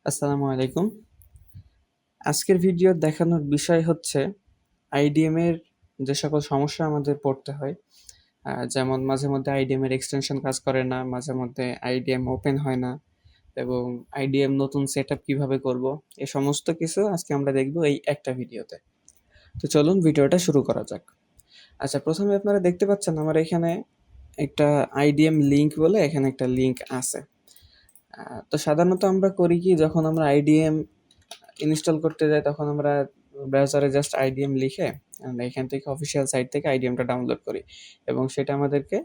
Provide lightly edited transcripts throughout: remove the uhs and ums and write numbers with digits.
আসসালামু আলাইকুম। আজকের ভিডিও দেখানোর বিষয় হচ্ছে আইডিএম এর যে সকল সমস্যা আমাদের পড়তে হয়। যেমন মাঝে মধ্যে আইডিএম এর এক্সটেনশন কাজ করে না, মাঝে মধ্যে আইডিএম ওপেন হয় না এবং আইডিএম নতুন সেটআপ কিভাবে করব, এ সমস্ত কিছু আজকে আমরা দেখব এই একটা ভিডিওতে। তো চলুন ভিডিওটা শুরু করা যাক। আচ্ছা, প্রথমে আপনারা দেখতে পাচ্ছেন আমার এখানে একটা আইডিএম লিংক বলে এখানে একটা লিংক আছে। তো সাধারণত আমরা করি কি, যখন আমরা আইডিএম ইনস্টল করতে যাই তখন আমরা ব্রাউজারে জাস্ট আইডিএম লিখে আমরা এখান থেকে অফিসিয়াল সাইট থেকে আইডিএমটা ডাউনলোড করি এবং সেটা আমাদেরকে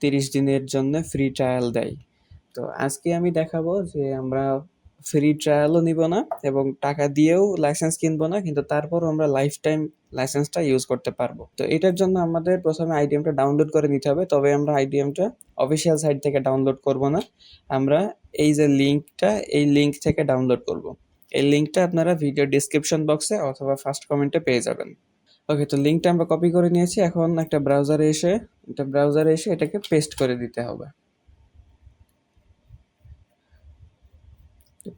30 দিনের জন্য ফ্রি ট্রায়াল দেয়। তো আজকে আমি দেখাবো যে আমরা ফ্রি ট্রায়ালও নিব না এবং টাকা দিয়েও লাইসেন্স কিনবো না, কিন্তু তারপরও আমরা লাইফ টাইম লাইসেন্সটা ইউজ করতে পারবো। তো এটার জন্য আমাদের প্রথমে আইডিএমটা ডাউনলোড করে নিতে হবে, তবে আমরা আইডিএমটা অফিসিয়াল সাইট থেকে ডাউনলোড করব না, আমরা এই যে লিঙ্কটা, এই লিঙ্ক থেকে ডাউনলোড করব। এই লিঙ্কটা আপনারা ভিডিও ডিসক্রিপশন বক্সে অথবা ফার্স্ট কমেন্টে পেয়ে যাবেন। ওকে, তো লিঙ্কটা আমরা কপি করে নিয়েছি। এখন একটা ব্রাউজারে এসে এটাকে পেস্ট করে দিতে হবে।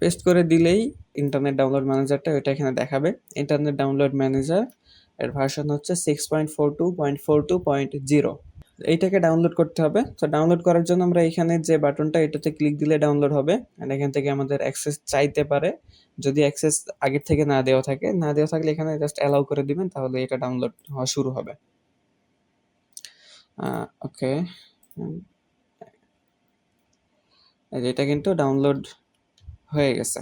পেস্ট করে দিলেই ইন্টারনেট ডাউনলোড ম্যানেজারটা ওইটা এখানে দেখাবে। ইন্টারনেট ডাউনলোড ম্যানেজার এর ভার্সন হচ্ছে 6.42.42.0। এইটাকে ডাউনলোড করতে হবে। তো ডাউনলোড করার জন্য আমরা এখানে যে বাটনটা, এটাতে ক্লিক দিলে ডাউনলোড হবে। অ্যান্ড এখান থেকে আমাদের অ্যাক্সেস চাইতে পারে, যদি অ্যাক্সেস আগের থেকে না দেওয়া থাকলে এখানে জাস্ট অ্যালাউ করে দিবেন, তাহলে এটা ডাউনলোড হওয়া শুরু হবে। ওকে, এটা কিন্তু ডাউনলোড হয়ে গেছে।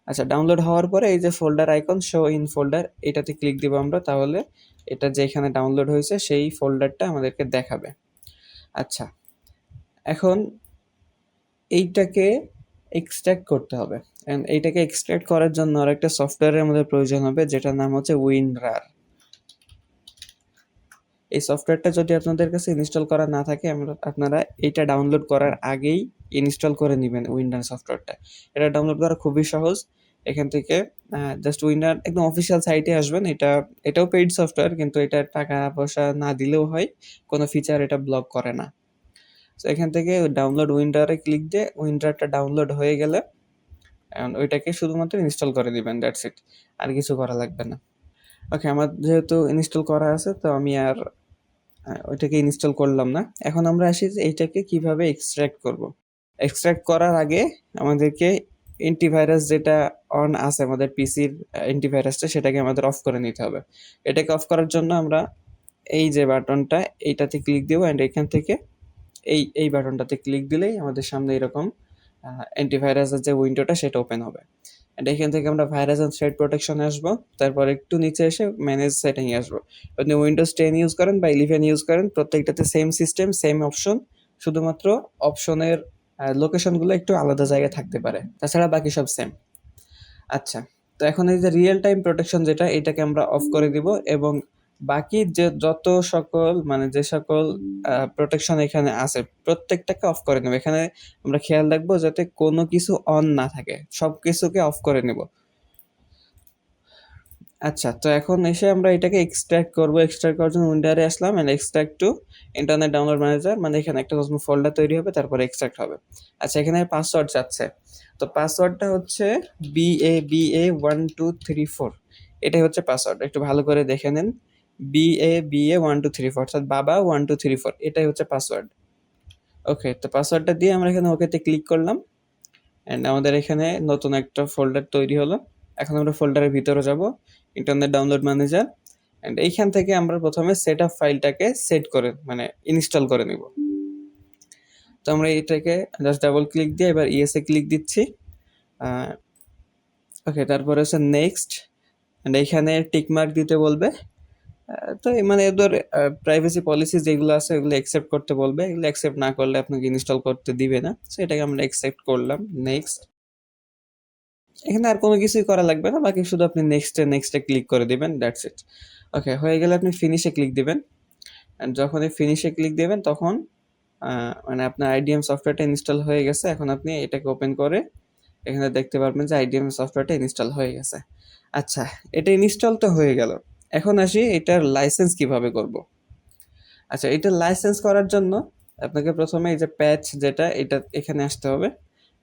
আচ্ছা, ডাউনলোড হওয়ার পরে এই যে folder icon, show in folder, এটাতে ক্লিক দিব আমরা, তাহলে এটা যেখানে ডাউনলোড হয়েছে সেই ফোল্ডারটা আমাদেরকে দেখাবে। আচ্ছা, এখন এইটাকে এক্সট্রাক্ট করতে হবে। এন্ড এইটাকে এক্সট্রাক্ট করার জন্য আর একটা সফটওয়্যারের আমাদের প্রয়োজন হবে, যেটার নাম হচ্ছে উইনরার। এই সফটওয়্যারটা যদি আপনাদের কাছে ইনস্টল করা না থাকে, আপনারা এইটা ডাউনলোড করার আগেই ইনস্টল করে নেবেন উইনরার সফটওয়্যারটা। এটা ডাউনলোড করা খুবই সহজ। এখান থেকে জাস্ট উইনরার একদম অফিসিয়াল সাইটে আসবেন। এটাও পেইড সফটওয়্যার, কিন্তু এটা টাকা পয়সা না দিলেও হয়, কোনো ফিচার এটা ব্লক করে না। তো এখান থেকে ডাউনলোড উইনরারে ক্লিক দিয়ে উইনরারটা ডাউনলোড হয়ে গেলে ওইটাকে শুধুমাত্র ইনস্টল করে দিবেন, দ্যাটস ইট, আর কিছু করা লাগবে না। ওকে, আমার যেহেতু ইনস্টল করা আছে, তো আমি আর ওইটাকে ইনস্টল করলাম না। এখন আমরা আসি যে এইটাকে কিভাবে এক্সট্রাক্ট করব। এক্সট্রাক্ট করার আগে আমাদেরকে অ্যান্টিভাইরাস যেটা অন আছে আমাদের পিসির, অ্যান্টিভাইরাসটা, সেটাকে আমাদের অফ করে নিতে হবে। এটাকে অফ করার জন্য আমরা এই যে বাটনটা, এইটাতে ক্লিক দেবো। অ্যান্ড এখান থেকে এই বাটনটাতে ক্লিক দিলেই আমাদের সামনে এরকম অ্যান্টিভাইরাসের যে উইন্ডোটা সেটা ওপেন হবে। অ্যান্ড এখান থেকে আমরা ভাইরাস অ্যান্ড থ্রেড প্রোটেকশনে আসবো। তারপর একটু নিচে এসে ম্যানেজ সেটিংয়ে আসবো। আপনি উইন্ডোজ 10 ইউজ করেন বা 11 ইউজ করেন, প্রত্যেকটাতে সেম সিস্টেম, সেম অপশন, শুধুমাত্র অপশনের লোকেশনগুলো একটু আলাদা জায়গায় থাকতে পারে, তাছাড়া বাকি সব সেম। আচ্ছা, তো এখন এই যে রিয়েল টাইম প্রোটেকশন যেটা, এটাকে আমরা অফ করে দিব এবং বাকি যে যত সকল যে সকল প্রোটেকশন এখানে আছে প্রত্যেকটাকে অফ করে নেব। এখানে আমরা খেয়াল রাখবো যাতে কোনো কিছু অন না থাকে, সব কিছুকে অফ করে নেব। আচ্ছা, তো এখন এসে আমরা এটাকে এক্সট্রাক্ট করব। এক্সট্রাক্ট করার জন্য উইন্ডোরে আসলাম, and extract to internet download manager, এখানে একটা ফোল্ডার তৈরি হবে, তারপরে এক্সট্রাক্ট হবে। আচ্ছা, এখানে পাসওয়ার্ড চাচ্ছে। তো পাসওয়ার্ডটা হচ্ছে BABA1234, এটাই হচ্ছে পাসওয়ার্ড। একটু ভালো করে দেখে নেন, BABA1234, অর্থাৎ বাবা 1234, এটাই হচ্ছে পাসওয়ার্ড। ওকে, তো পাসওয়ার্ডটা দিয়ে আমরা এখানে ওকেতে ক্লিক করলাম, অ্যান্ড আমাদের এখানে নতুন একটা ফোল্ডার তৈরি হলো। এখন আমরা ফোল্ডারের ভিতরে যাব, ইন্টারনেট ডাউনলোড ম্যানেজার, অ্যান্ড এইখান থেকে আমরা প্রথমে সেট আপ ফাইলটাকে সেট করে ইনস্টল করে নিব। তো আমরা এটাকে জাস্ট ডাবল ক্লিক দিয়ে এবার ইয়েসে ক্লিক দিচ্ছি। ওকে, তারপরে হচ্ছে নেক্সট, অ্যান্ড এইখানে টিক মার্ক দিতে বলবে। তো এদের প্রাইভেসি পলিসি যেগুলো আছে ওগুলো অ্যাকসেপ্ট করতে বলবে। এগুলো অ্যাকসেপ্ট না করলে আপনাকে ইনস্টল করতে দিবে না। সো এটাকে আমরা অ্যাকসেপ্ট করলাম, নেক্সট। এখানে আর কোনো কিছুই করা লাগবে না, বাকি শুধু আপনি নেক্সটে ক্লিক করে দিবেন, দ্যাটস ইট। ওকে, হয়ে গেলে আপনি ফিনিশে ক্লিক দিবেন। অ্যান্ড যখন এই ফিনিশে ক্লিক দিবেন তখন আপনার আইডিএম সফটওয়্যারটা ইনস্টল হয়ে গেছে। এখন আপনি এটাকে ওপেন করে এখানে দেখতে পারবেন যে আইডিএম সফটওয়্যারটা ইনস্টল হয়ে গেছে। আচ্ছা, এটা ইনস্টল তো হয়ে গেল। এখন আসি এটার লাইসেন্স কিভাবে করব। আচ্ছা, এটার লাইসেন্স করার জন্য আপনাকে প্রথমে এই যে প্যাচ যেটা, এটা এখানে আসতে হবে।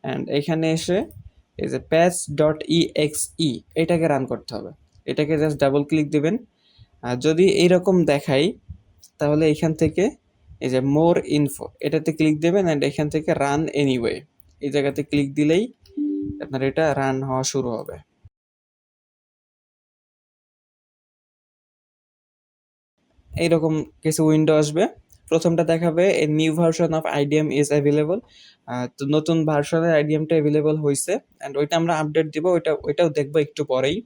অ্যান্ড এখানে এসে এই যে প্যাচ ডট ইএক্সই এটাকে রান করতে হবে। এটাকে জাস্ট ডাবল ক্লিক দিবেন। আর যদি এইরকম দেখাই তাহলে এখান থেকে এই যে মোর ইনফো এটাতে ক্লিক দেবেন অ্যান্ড এখান থেকে রান এনিওয়ে এই জায়গাতে ক্লিক দিলেই আপনার এটা রান হওয়া শুরু হবে। এইরকম কিছু উইন্ডো আসবে। প্রথমটা দেখাবে a new version of IDM is available. তো নতুন ভার্সনের আইডিএমটা অ্যাভেলেবল হয়েছে অ্যান্ড ওইটা আমরা আপডেট দিব, ওইটাও দেখবো একটু পরেই।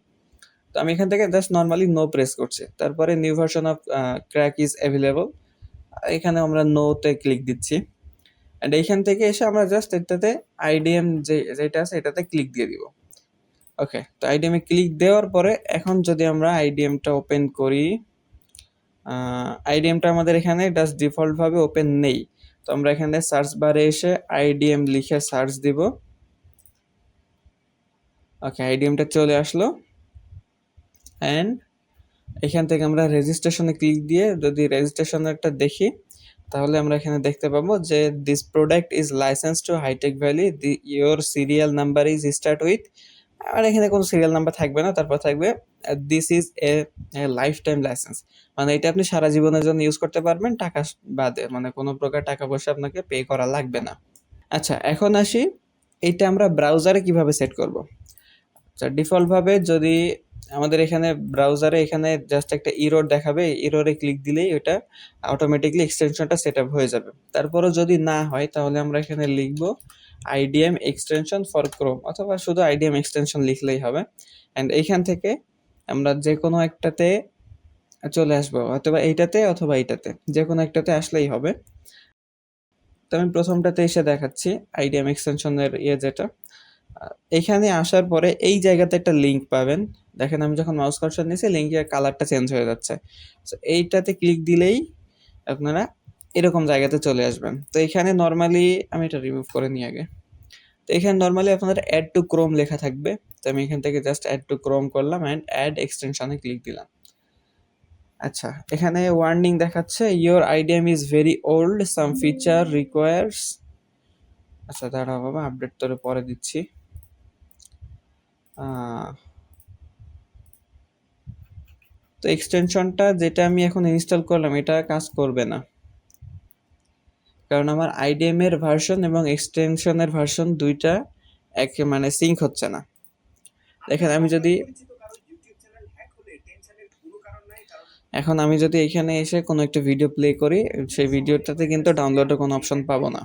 তো আমি এখান থেকে জাস্ট নর্মালি নো প্রেস করছি, তারপরে new version of crack is available, এখানে আমরা নোতে ক্লিক দিচ্ছি অ্যান্ড এইখান থেকে এসে আমরা জাস্ট এটাতে আইডিএম যেটা আছে এটাতে ক্লিক দিয়ে দিব। ওকে, তো আইডিএমে ক্লিক দেওয়ার পরে এখন যদি আমরা আইডিএমটা ওপেন করি, আইডিএমটা আমাদের এখানে জাস্ট ডিফল্টভাবে ওপেন নেই। তো আমরা এখানে সার্চ বারে এসে আইডিএম লিখে সার্চ দিব। ওকে, আইডিএমটা চলে আসলো অ্যান্ড এখান থেকে আমরা রেজিস্ট্রেশনে ক্লিক দিয়ে যদি রেজিস্ট্রেশনেরটা দেখি তাহলে আমরা এখানে দেখতে পাবো যে this product is license to Hitech Valley, your serial number is start with, আর এখানে কোনো সিরিয়াল নাম্বার থাকবে না, তারপর থাকবে this is a life time license, মানে এটা আপনি সারা জীবনের জন্য ইউজ করতে পারবেন টাকা বাদে, মানে কোনো প্রকার টাকা পয়সা আপনাকে পে করা লাগবে না। আচ্ছা, এখন আসি এটা আমরা ব্রাউজারে কিভাবে সেট করব। আচ্ছা, ডিফল্টভাবে যদি আমাদের এখানে ব্রাউজারে এখানে জাস্ট একটা ইরর দেখাবে, ইররে ক্লিক দিলেই ওটা অটোমেটিকলি এক্সটেনশনটা সেট আপ হয়ে যাবে। তারপরও যদি না হয় তাহলে আমরা এখানে লিখব আইডিএম এক্সটেনশন ফর ক্রোম, অথবা শুধু আইডিএম এক্সটেনশন লিখলেই হবে অ্যান্ড এইখান থেকে আমরা যে কোনো একটাতে চলে আসবো, অথবা এইটাতে অথবা এইটাতে যে কোনো একটাতে আসলেই হবে। তো আমি প্রথমটাতে এসে দেখাচ্ছি আইডিএম এক্সটেনশনের যেটা এখানে আসার পরে এই জায়গাতে একটা লিঙ্ক পাবেন। দেখেন আমি যখন মাউস কার্সর নিয়েছি লিঙ্কের কালারটা চেঞ্জ হয়ে যাচ্ছে। তো এইটাতে ক্লিক দিলেই আপনারা এরকম জায়গাতে চলে আসবেন। তো এখানে নর্মালি আমি এটা রিমুভ করে নিই আগে। তো এখানে নর্মালি আপনাদের অ্যাড টু ক্রোম লেখা থাকবে। তো আমি এখান থেকে জাস্ট অ্যাড টু ক্রোম করলাম অ্যান্ড অ্যাড এক্সটেনশনে ক্লিক দিলাম। আচ্ছা, এখানে ওয়ার্নিং দেখাচ্ছে your IDM is very old, some feature requires. আচ্ছা দাঁড়াও বাবা, আপডেট তোরে পরে দিচ্ছি। তো এক্সটেনশনটা যেটা আমি এখন ইনস্টল করলাম এটা কাজ করবে না, কারণ আমার আইডিএম এর ভার্সন এবং এক্সটেনশনের ভার্সন দুইটা মানে সিঙ্ক হচ্ছে না। দেখেন আমি যদি এখন আমি যদি এখানে এসে কোনো একটা ভিডিও প্লে করি, সেই ভিডিওটাতে কিন্তু ডাউনলোডের কোনো অপশন পাবো না।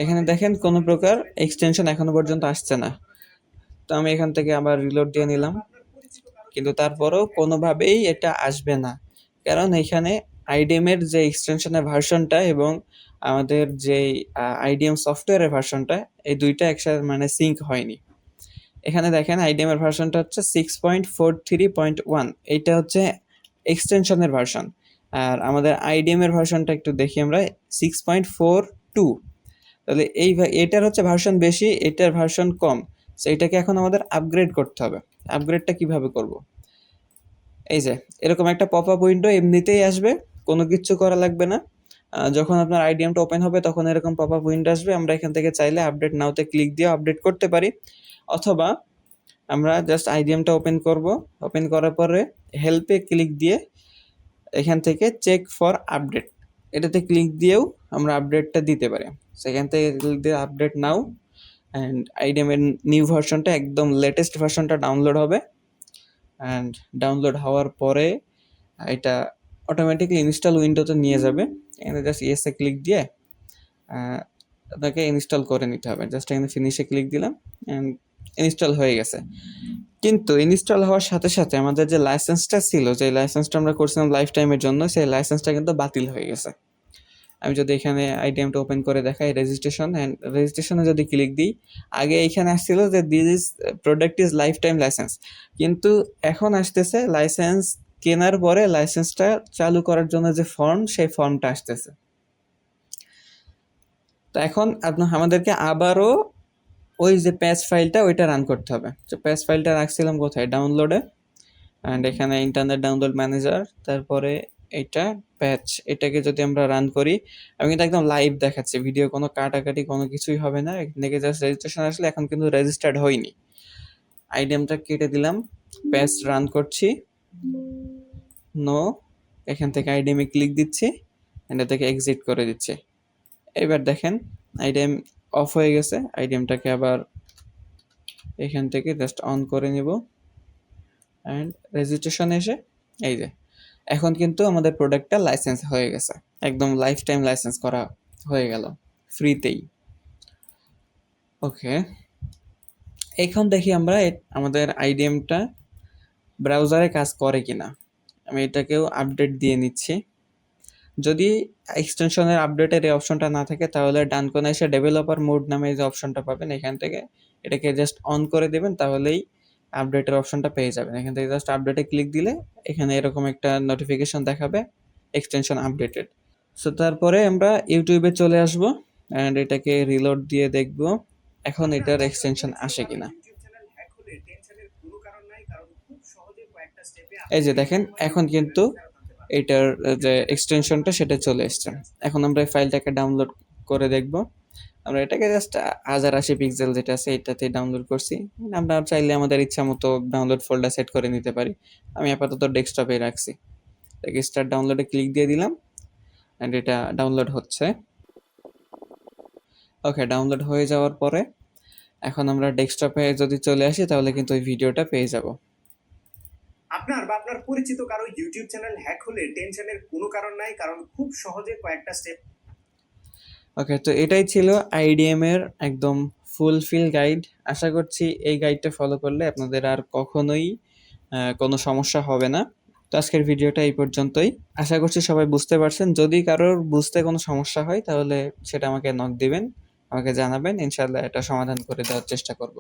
এখানে দেখেন কোনো প্রকার এক্সটেনশন এখনো পর্যন্ত আসছে না। তো আমি এখান থেকে আবার রিলোড দিয়ে নিলাম, কিন্তু তারপরেও কোনোভাবেই এটা আসবে না, কারণ এখানে আইডিএম এর যে এক্সটেনশনের ভার্সনটা এবং আমাদের যে আইডিএম সফটওয়্যারের ভার্সনটা এই দুইটা একসাথে মানে সিঙ্ক হয়নি। এখানে দেখেন আইডিএম এর ভার্সনটা হচ্ছে 6.43.1, এইটা হচ্ছে এক্সটেনশনের ভার্সন, আর আমাদের আইডিএম এর ভার্সনটা একটু দেখি আমরা 6.42। তাহলে এটার হচ্ছে ভার্সন বেশি, এটার ভার্সন কম। সো এটাকে এখন আমাদের আপগ্রেড করতে হবে। আপগ্রেডটা কিভাবে করব? এই যে এরকম একটা পপ আপ উইন্ডো এমনিতেই আসবে, কোনো কিছু করা লাগবে না। যখন আপনার আইডিএমটা ওপেন হবে তখন এরকম পপ আপ উইন্ডো আসবে। আমরা এখান থেকে চাইলে আপডেট নাওতে ক্লিক দিয়ে আপডেট করতে পারি, অথবা আমরা জাস্ট আইডিএমটা ওপেন করব। ওপেন করার পরে হেল্পে ক্লিক দিয়ে এখান থেকে চেক ফর আপডেট এটাতে ক্লিক দিয়েও আমরা আপডেটটা দিতে পারি। সেখান থেকে ক্লিক দিয়ে আপডেট নাও অ্যান্ড আইডিএম এর নিউ ভার্সনটা একদম লেটেস্ট ভার্সনটা ডাউনলোড হবে অ্যান্ড ডাউনলোড হওয়ার পরে এটা অটোমেটিকলি ইনস্টল উইন্ডোতে নিয়ে যাবে। এখানে জাস্ট ইয়েসে ক্লিক দিয়ে আপনাকে ইনস্টল করে নিতে হবে। জাস্ট এখানে ফিনিশে ক্লিক দিলাম অ্যান্ড ইনস্টল হয়ে গেছে। কিন্তু ইনস্টল হওয়ার সাথে সাথে আমাদের যে লাইসেন্সটা ছিল, যে লাইসেন্সটা আমরা করছিলাম লাইফ টাইমের জন্য, সেই লাইসেন্সটা কিন্তু বাতিল হয়ে গেছে। আমি যদি এখানে আইডিএমটা ওপেন করে দেখাই রেজিস্ট্রেশন অ্যান্ড রেজিস্ট্রেশনে যদি ক্লিক দিই, আগে এখানে আসছিল যে this is product is life time licence, কিন্তু এখন আসতেছে লাইসেন্স কেনার পরে লাইসেন্সটা চালু করার জন্য যে ফর্ম, সেই ফর্মটা আসতেছে। তো এখন আমাদেরকে আবারও ওই যে প্যাচ ফাইলটা ওইটা রান করতে হবে। তো প্যাচ ফাইলটা রাখছিলাম কোথায়? ডাউনলোডে। অ্যান্ড এখানে ইন্টারনেট ডাউনলোড ম্যানেজার, তারপরে এটা প্যাচ, এটাকে যদি আমরা রান করি, আমি কিন্তু একদম লাইভ দেখাচ্ছি, ভিডিও কোনো কাটাকাটি কোনো কিছুই হবে না। এখান থেকে জাস্ট রেজিস্ট্রেশন আসলে এখন কিন্তু রেজিস্টার্ড হয়নি, আইডিএমটা কেটে দিলাম, প্যাচ রান করছি, নো, এখান থেকে আইডিএমে ক্লিক দিচ্ছি, এটা থেকে এক্সিট করে দিচ্ছি। এবার দেখেন আইডিএম অফ হয়ে গেছে, আইডিএমটাকে আবার এখান থেকে জাস্ট অন করে নিব অ্যান্ড রেজিস্ট্রেশন এসে এই যে এখন কিন্তু আমাদের প্রোডাক্টটা লাইসেন্স হয়ে গেছে, একদম লাইফ টাইম লাইসেন্স করা হয়ে গেল ফ্রিতেই। ওকে, এখন দেখি আমরা আমাদের আইডিএমটা ব্রাউজারে কাজ করে কিনা। আমি এটাকেও আপডেট দিয়ে নিচ্ছি। যদি এক্সটেনশনের আপডেটের এই অপশনটা না থাকে তাহলে ডান কোণে এসে ডেভেলপার মোড নামে যে অপশনটা পাবেন, এখান থেকে এটাকে জাস্ট অন করে দেবেন, তাহলেই আপডেটের অপশনটা পেয়ে যাবেন। এখান থেকে জাস্ট আপডেটে ক্লিক দিলে এখানে এরকম একটা নোটিফিকেশন দেখাবে এক্সটেনশন আপডেটেড। সো তারপরে আমরা ইউটিউবে চলে আসবো অ্যান্ড এটাকে রিলোড দিয়ে দেখব এখন এটার এক্সটেনশন আসে কিনা। এই যে দেখেন এখন কিন্তু এটার যে এক্সটেনশনটা সেটা চলে এসছে। এখন আমরা এই ফাইলটাকে ডাউনলোড করে দেখব। আমরা এটাকে জাস্ট 1080 পিক্সেল যেটা আছে এটাতে ডাউনলোড করছি। আমরা চাইলে আমাদের ইচ্ছা মতো ডাউনলোড ফোল্ডার সেট করে নিতে পারি। আমি আপাতত ডেস্কটপে রাখছি। স্টার্ট ডাউনলোডে ক্লিক দিয়ে দিলাম অ্যান্ড এটা ডাউনলোড হচ্ছে। ওকে, ডাউনলোড হয়ে যাওয়ার পরে এখন আমরা ডেস্কটপে যদি চলে আসি তাহলে কিন্তু ওই ভিডিওটা পেয়ে যাব। আপনার বা আপনার পরিচিত কারো ইউটিউব চ্যানেল হ্যাক হলে টেনশনের কোনো কারণ নাই, কারণ খুব সহজে কয়েকটা স্টেপ। ওকে, তো এটাই ছিল আইডিএম এর একদম ফুলফিল গাইড। আশা করছি এই গাইডটা ফলো করলে আপনাদের আর কখনোই কোনো সমস্যা হবে না। তো আজকের ভিডিওটা এই পর্যন্তই। আশা করছি সবাই বুঝতে পারছেন। যদি কারোর বুঝতে কোনো সমস্যা হয় তাহলে সেটা আমাকে নক দিবেন, আমাকে জানাবেন, ইনশাল্লাহ এটা সমাধান করে দেওয়ার চেষ্টা করব।